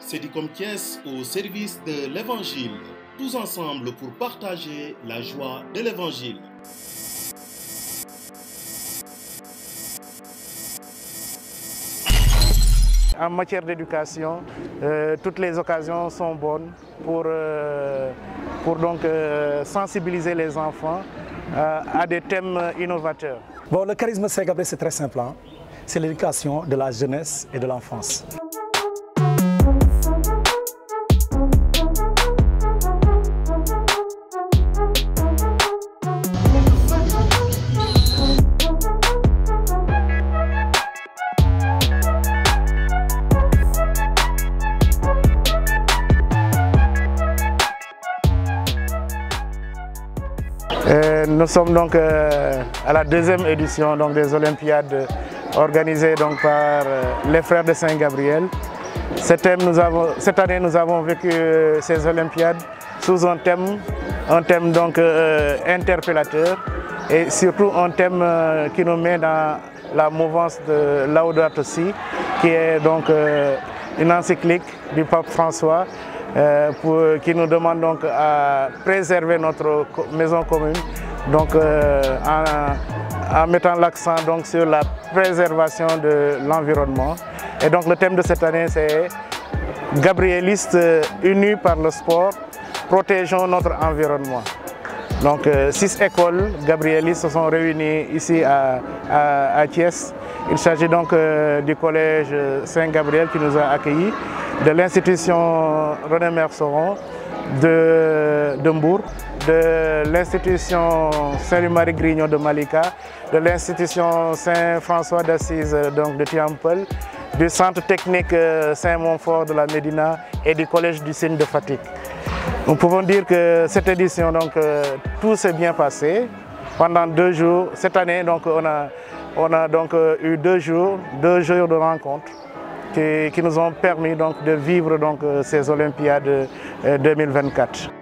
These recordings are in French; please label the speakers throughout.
Speaker 1: Cedicom Thiès au service de l'Évangile. Tous ensemble pour partager la joie de l'Évangile.
Speaker 2: En matière d'éducation, toutes les occasions sont bonnes pour sensibiliser les enfants à des thèmes innovateurs.
Speaker 3: Bon, le charisme Saint-Gabriel, c'est très simple. C'est l'éducation de la jeunesse et de l'enfance.
Speaker 2: Nous sommes donc à la deuxième édition des Olympiades organisées par les frères de Saint-Gabriel. Cette année, nous avons vécu ces Olympiades sous un thème interpellateur et surtout un thème qui nous met dans la mouvance de Laudato Si, qui est une encyclique du pape François qui nous demande à préserver notre maison commune, en mettant l'accent sur la préservation de l'environnement. Et donc le thème de cette année, c'est Gabrielistes unis par le sport, protégeons notre environnement. Donc 6 écoles gabrielistes se sont réunies ici à Thiès. Il s'agit donc du collège Saint-Gabriel qui nous a accueillis, de l'institution René Merceron de Mbour, de l'institution Saint-Louis-Marie Grignon de Malika, de l'institution Saint-François d'Assise de Tiampel, du centre technique Saint-Montfort de la Médina et du collège du Cygne de Fatick. Nous pouvons dire que cette édition, tout s'est bien passé pendant 2 jours. Cette année, on a eu 2 jours de rencontres qui nous ont permis de vivre ces Olympiades 2024.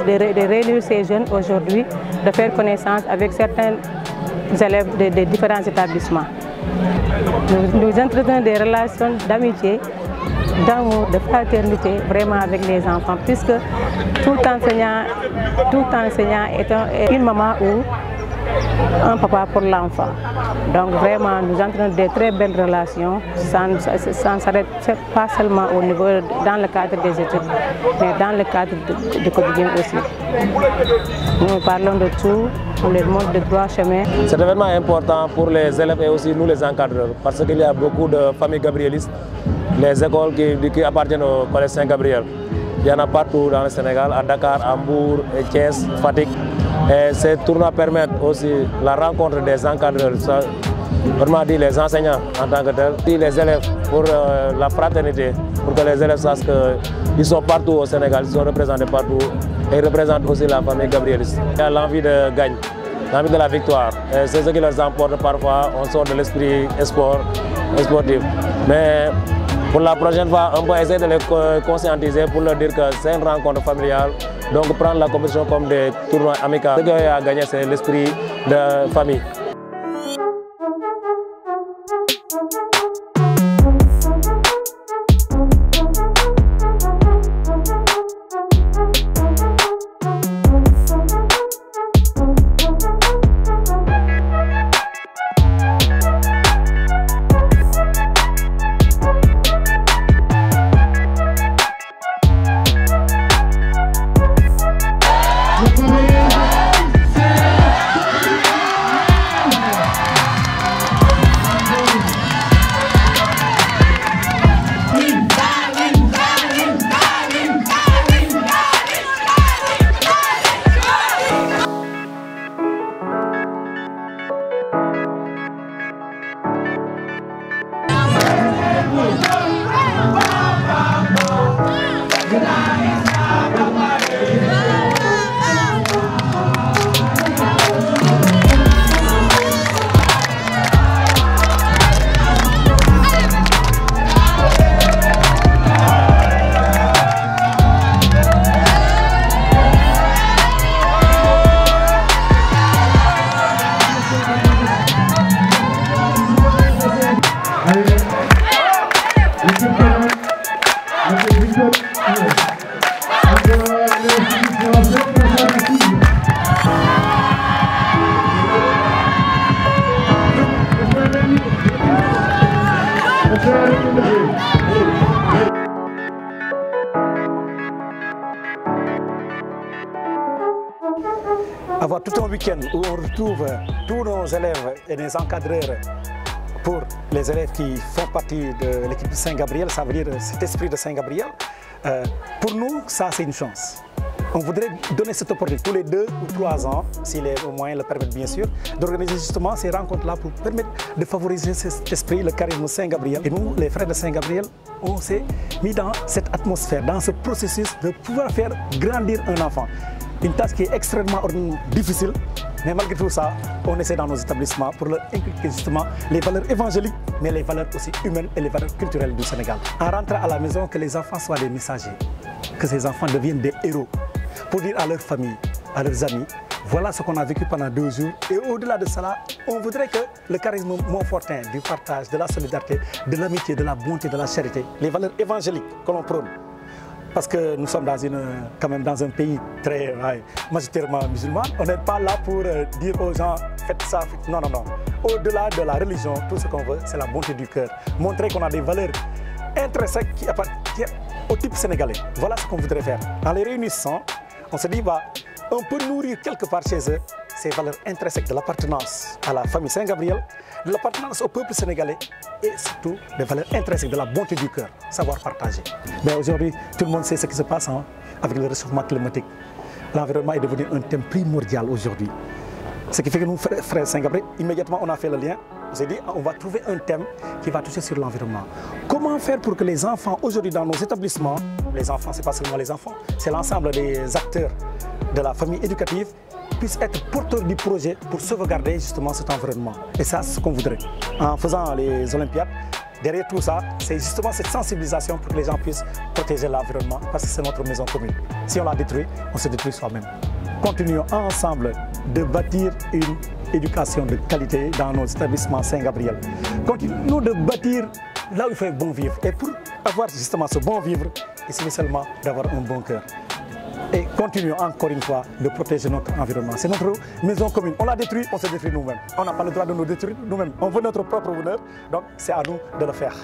Speaker 4: De réunir ces jeunes aujourd'hui, de faire connaissance avec certains élèves des différents établissements. Nous entretenons des relations d'amitié, d'amour, de fraternité vraiment avec les enfants, puisque tout enseignant est une maman ou un papa pour l'enfant. Donc vraiment, nous entretenons des très belles relations, sans s'arrêter pas seulement au niveau, dans le cadre des études, mais dans le cadre du quotidien aussi. Nous parlons de tout, on leur montre de droit chemin.
Speaker 5: C'est événement important pour les élèves et aussi nous les encadreurs, parce qu'il y a beaucoup de familles gabrielistes, les écoles qui appartiennent au collège Saint-Gabriel. Il y en a partout dans le Sénégal, à Dakar, à Mbour, Thiès, Fatick. Et ces tournois permettent aussi la rencontre des encadreurs, vraiment dit les enseignants en tant que tels, les élèves pour la fraternité, pour que les élèves sachent qu'ils sont partout au Sénégal, ils sont représentés partout et ils représentent aussi la famille gabrieliste. Il y a l'envie de gagner, l'envie de la victoire. C'est ce qui leur emporte parfois, on sort de l'esprit sportif. Mais pour la prochaine fois, on va essayer de les conscientiser pour leur dire que c'est une rencontre familiale. Donc prendre la compétition comme des tournois amicaux. Ce qu'il y a à gagner, c'est l'esprit de famille.
Speaker 3: Avoir tout un week-end où on retrouve tous nos élèves et les encadreurs pour les élèves qui font partie de l'équipe de Saint-Gabriel, ça veut dire cet esprit de Saint-Gabriel. Pour nous, ça c'est une chance. On voudrait donner cette opportunité tous les 2 ou 3 ans, si les moyens le permettent bien sûr, d'organiser justement ces rencontres-là pour permettre de favoriser cet esprit, le charisme Saint-Gabriel. Et nous, les frères de Saint-Gabriel, on s'est mis dans cette atmosphère, dans ce processus de pouvoir faire grandir un enfant. Une tâche qui est extrêmement difficile, mais malgré tout ça, on essaie dans nos établissements pour leur inculquer justement les valeurs évangéliques, mais les valeurs aussi humaines et les valeurs culturelles du Sénégal. En rentrant à la maison, que les enfants soient des messagers, que ces enfants deviennent des héros, pour dire à leur famille, à leurs amis, voilà ce qu'on a vécu pendant 2 jours. Et au-delà de cela, on voudrait que le charisme montfortin, du partage, de la solidarité, de l'amitié, de la bonté, de la charité, les valeurs évangéliques que l'on prône. Parce que nous sommes quand même dans un pays très majoritairement musulman. On n'est pas là pour dire aux gens faites ça, faites... Non, non, non. Au-delà de la religion, tout ce qu'on veut, c'est la bonté du cœur. Montrer qu'on a des valeurs intrinsèques qui appartiennent au type sénégalais. Voilà ce qu'on voudrait faire. En les réunissant, on se dit, on peut nourrir quelque part chez eux ces valeurs intrinsèques de l'appartenance à la famille Saint-Gabriel, de l'appartenance au peuple sénégalais et surtout des valeurs intrinsèques de la bonté du cœur, savoir partager. Mais aujourd'hui, tout le monde sait ce qui se passe avec le réchauffement climatique. L'environnement est devenu un thème primordial aujourd'hui. Ce qui fait que nous, frères Saint-Gabriel, immédiatement on a fait le lien. On s'est dit, on va trouver un thème qui va toucher sur l'environnement. Comment faire pour que les enfants, aujourd'hui dans nos établissements, les enfants, ce n'est pas seulement les enfants, c'est l'ensemble des acteurs de la famille éducative, puissent être porteurs du projet pour sauvegarder justement cet environnement. Et ça, c'est ce qu'on voudrait. En faisant les Olympiades, derrière tout ça, c'est justement cette sensibilisation pour que les gens puissent protéger l'environnement, parce que c'est notre maison commune. Si on la détruit, on se détruit soi-même. Continuons ensemble de bâtir une éducation de qualité dans nos établissements Saint-Gabriel. Continuons de bâtir là où il fait bon vivre. Et pour avoir justement ce bon vivre, il suffit seulement d'avoir un bon cœur. Et continuons encore une fois de protéger notre environnement. C'est notre maison commune. On la détruit, on se détruit nous-mêmes. On n'a pas le droit de nous détruire nous-mêmes. On veut notre propre bonheur, donc c'est à nous de le faire.